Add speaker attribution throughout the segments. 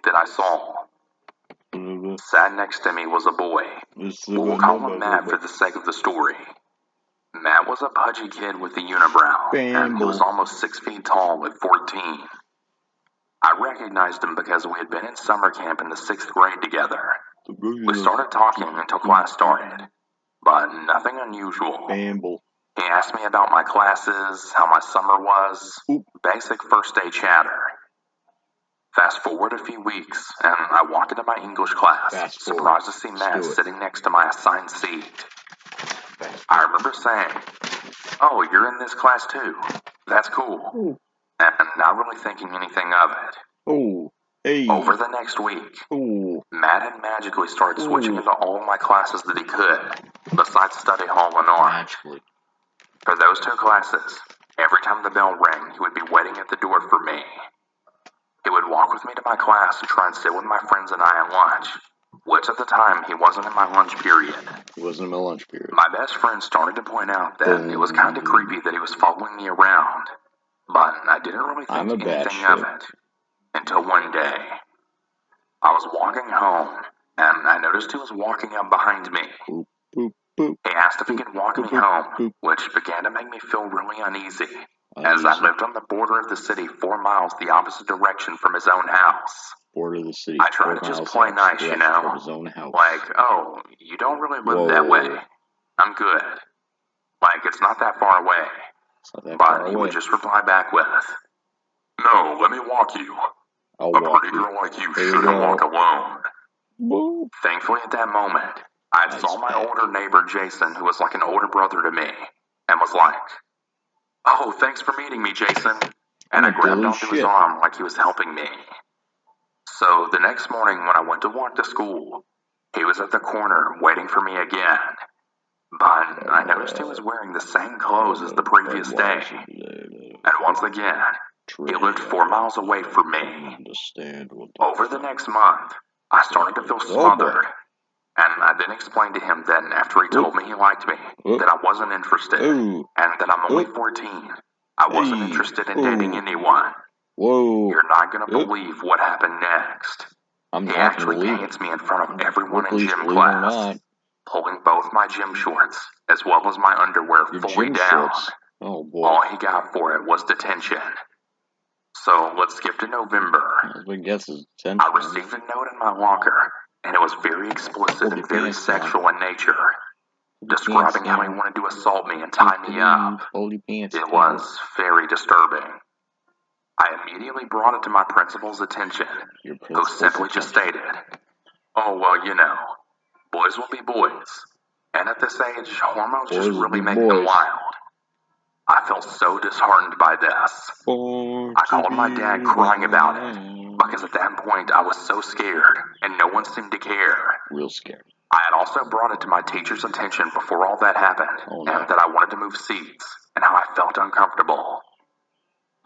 Speaker 1: That I saw. Sat next to me was a boy. We'll call him Matt for the sake of the story. Matt was a pudgy kid with a unibrow, and he was almost 6 feet tall at 14. I recognized him because we had been in summer camp in the 6th grade together. We started talking until class started, but nothing unusual. He asked me about my classes, how my summer was, basic first day chatter. Fast forward a few weeks, and I walked into my English class, surprised to see Matt sitting next to my assigned seat. I remember saying, "Oh, you're in this class too. That's cool." And not really thinking anything of it. Over the next week, Matt had magically started switching into all my classes that he could, besides study hall and art. For those 2 classes, every time the bell rang, he would be waiting at the door for me. He would walk with me to my class and try and sit with my friends and I at lunch, which at the time he wasn't in my lunch period. My best friend started to point out that it was kind of creepy that he was following me around, but I didn't really think anything of it. Until one day, I was walking home, and I noticed he was walking up behind me. He asked if he could walk me home, which began to make me feel really uneasy, as I lived on the border of the city 4 miles the opposite direction from his own house. I tried to just play nice, you know, like, "Oh, you don't really live that way. I'm good. Like, it's not that far away." But he would just reply back with, "No, let me walk you. A pretty girl like you shouldn't walk alone." Thankfully, at that moment, I saw my older neighbor Jason, who was like an older brother to me, and was like, "Oh, thanks for meeting me, Jason." And I grabbed onto his arm like he was helping me. So the next morning when I went to walk to school, he was at the corner waiting for me again. But I noticed he was wearing the same clothes as the previous day. And once again, he lived 4 miles away from me. Over the next month, I started to feel smothered. And I then explained to him that after he told me he liked me, that I wasn't interested, and that I'm only 14. I wasn't interested in dating anyone. You're not going to believe what happened next. He actually pants me in front of everyone in gym class, pulling both my gym shorts as well as my underwear fully down. All he got for it was detention. So let's skip to November. I received a note in my locker, and it was very explicit and very sexual in nature, describing how he wanted to assault me and tie me up. It was very disturbing. I immediately brought it to my principal's attention, who simply just stated, "Oh, well, you know, boys will be boys, and at this age, hormones just really make them wild." I felt so disheartened by this. I called my dad crying about it, because at that point I was so scared, and no one seemed to care.
Speaker 2: Real scary.
Speaker 1: I had also brought it to my teacher's attention before all that happened, and that I wanted to move seats, and how I felt uncomfortable.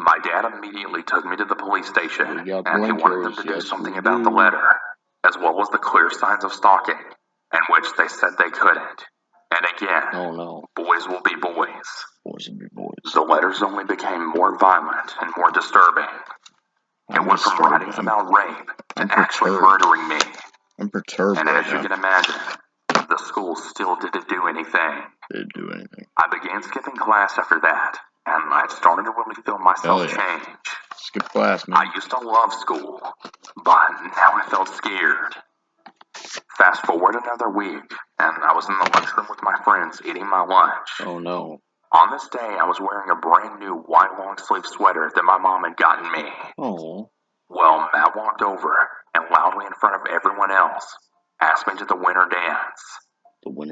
Speaker 1: My dad immediately took me to the police station, and he wanted them to do something about the letter, as well as the clear signs of stalking, in which they said they couldn't. And again, boys will be boys.
Speaker 2: Boys will be boys.
Speaker 1: The letters only became more violent and more disturbing. It went from writings about rape to actually murdering me.
Speaker 2: I'm perturbed.
Speaker 1: And as you can imagine, the school still didn't do anything.
Speaker 2: Didn't do anything.
Speaker 1: I began skipping class after that, and I started to really feel myself change.
Speaker 2: Skip class, man.
Speaker 1: I used to love school, but now I felt scared. Fast forward another week, and I was in the lunchroom with my friends eating my lunch.
Speaker 2: Oh no.
Speaker 1: On this day, I was wearing a brand new white long-sleeve sweater that my mom had gotten me.
Speaker 2: Oh.
Speaker 1: Well, Matt walked over, and loudly in front of everyone else, asked me to the winter dance.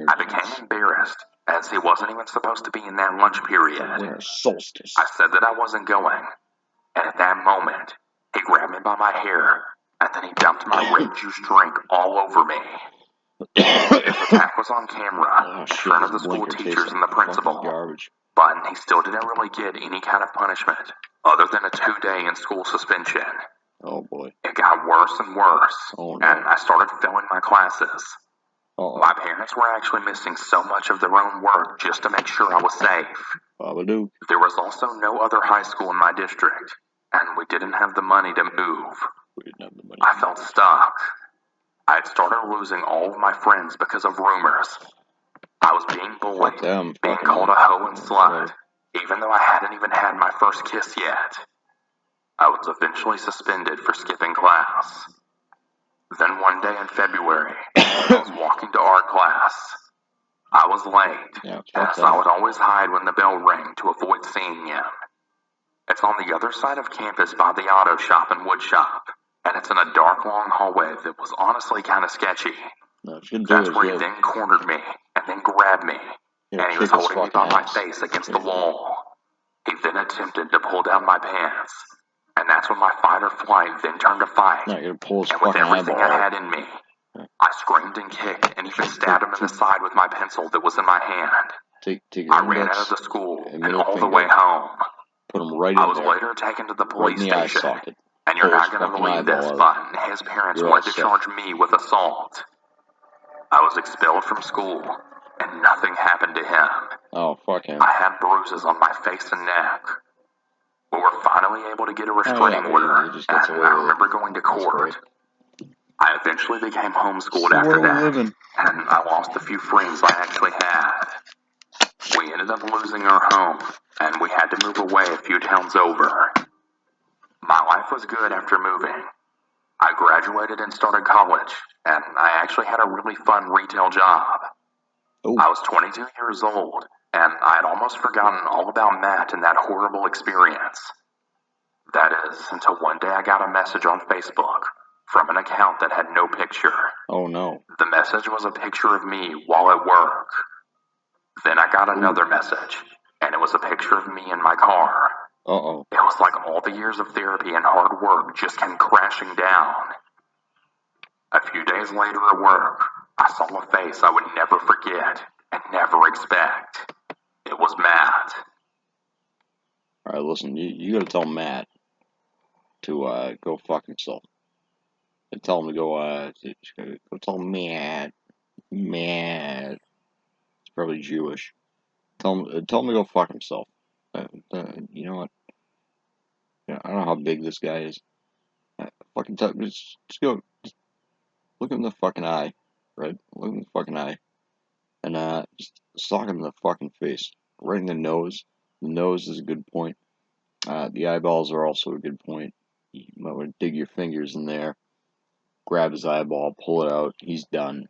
Speaker 1: I became embarrassed, as he wasn't even supposed to be in that lunch period.
Speaker 2: Winter solstice.
Speaker 1: I said that I wasn't going, and at that moment, he grabbed me by my hair, and then he dumped my red juice drink all over me. His attack was on camera, in front of the school teachers and the principal, but he still didn't really get any kind of punishment, other than a 2-day in-school suspension.
Speaker 2: Oh boy.
Speaker 1: It got worse and worse, and I started failing my classes. My parents were actually missing so much of their own work just to make sure I was safe.
Speaker 2: Babadoo.
Speaker 1: There was also no other high school in my district, and we didn't have the money to move. I felt stuck. I had started losing all of my friends because of rumors. I was being bullied, being called a hoe and slut, even though I hadn't even had my first kiss yet. I was eventually suspended for skipping class. Then one day in February, I was walking to art class. I was late, as I would always hide when the bell rang to avoid seeing him. It's on the other side of campus by the auto shop and wood shop, and it's in a dark, long hallway that was honestly kind of sketchy. That's where he then cornered me, and then grabbed me, and he was holding me by my face against the wall. He then attempted to pull down my pants, and that's when my fight or flight then turned to fight, and with everything I had in me, I screamed and kicked and even stabbed him in the side with my pencil that was in my hand. I ran out of the school and all the way home.
Speaker 2: Put him right in
Speaker 1: I was
Speaker 2: there.
Speaker 1: later taken to the police
Speaker 2: right
Speaker 1: station, and you're not going to believe this, but his parents wanted to charge me with assault. I was expelled from school, and nothing happened to him.
Speaker 2: Oh, fuck him.
Speaker 1: I had bruises on my face and neck. We were finally able to get a restraining order, and I remember going to court. I eventually became homeschooled after that, and I lost a few friends I actually had. We ended up losing our home, and we had to move away a few towns over. My life was good after moving. I graduated and started college, and I actually had a really fun retail job. I was 22 years old, and I had almost forgotten all about Matt and that horrible experience. That is, until one day I got a message on Facebook from an account that had no picture.
Speaker 2: Oh no.
Speaker 1: The message was a picture of me while at work. Then I got another message, and it was a picture of me in my car.
Speaker 2: Uh-oh.
Speaker 1: It was like all the years of therapy and hard work just came crashing down. A few days later at work, I saw a face I would never forget and never expect. It was Matt.
Speaker 2: Alright, listen, you gotta tell Matt to go fuck himself. And tell him to go tell Matt. Matt. He's probably Jewish. Tell him to go fuck himself. You know what? Yeah, I don't know how big this guy is. Fucking just go. Just look him in the fucking eye, right? Look him in the fucking eye, and just sock him in the fucking face, right in the nose. The nose is a good point. The eyeballs are also a good point. You might want to dig your fingers in there, grab his eyeball, pull it out. He's done.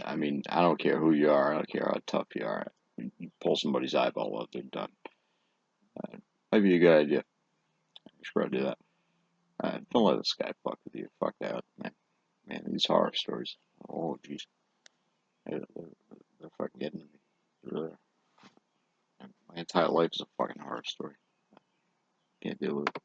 Speaker 2: I mean, I don't care who you are. I don't care how tough you are. You pull somebody's eyeball out, they're done. Might be a good idea. You should probably do that. Don't let this guy fuck with you. Fuck that, man. Man, these horror stories. Oh, jeez. They're fucking getting to me. Really. My entire life is a fucking horror story. Can't deal with it.